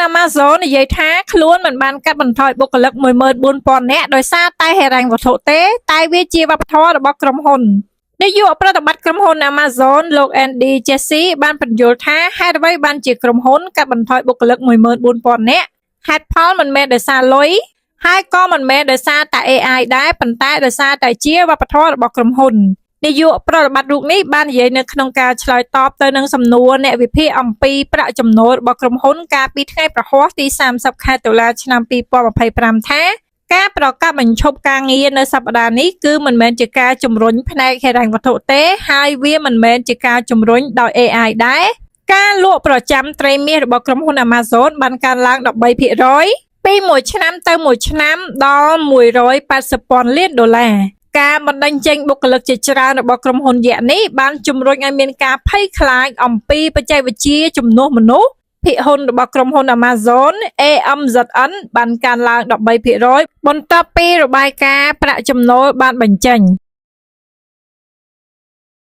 Amazon និយាយថាខ្លួនមិនបានកាត់បន្ថយបុគ្គលិក 14,000 នាក់ដោយសារតែហិរញ្ញវត្ថុទេតែវាជាវប្បធម៌របស់ក្រុមហ៊ុននាយកប្រតិបត្តិក្រុមហ៊ុន Amazon លោក Andy Jassy បានបញ្យល់ថាហេតុអ្វីបានជាក្រុមហ៊ុនកាត់បន្ថយបុគ្គលិក 14,000 នាក់ហេតុផលមិនមែនដោយសារលុយហើយក៏មិនមែនដោយសារតែ AI ដែរប៉ុន្តែដោយសារតែជាវប្បធម៌របស់ក្រុមហ៊ុននាយកប្រតិបត្តិរូបនេះបាននិយាយនៅក្នុងការឆ្លើយតបទៅនឹងសំណួរអ្នកវិភាគអំពីប្រាក់ចំណូលរបស់ក្រុមហ៊ុនកាលពីថ្ងៃប្រហ័សទី30 ខែតុលាឆ្នាំ 2025 ថាការប្រកាសបញ្ឈប់ការងារនៅសប្តាហ៍នេះគឺមិនមែនជាការជំរុញផ្នែកហិរញ្ញវត្ថុទេហើយវាមិនមែនជាការជំរុញដោយ AI ដែរការលក់ប្រចាំត្រីមាសរបស់ក្រុមហ៊ុន Amazon បានកើនឡើង 13% ពីមួយឆ្នាំទៅមួយឆ្នាំដល់ 180,000 លានដុល្លារការបណ្តេញចេញបុគ្គលិកជាច្រើនរបស់ក្រុមហ៊ុនយក្សនេះបានជំរុញឲ្យមានការភ័យខ្លាចអំពីបច្ចេកវិទ្យាជំនួសមនុស្សភាគហ៊ុនរបស់ក្រុមហ៊ុន Amazon AMZN បានកើនឡើង 13% បន្ទាប់ពីរបាយការណ៍ប្រាក់ចំណូលបានបញ្ចេញ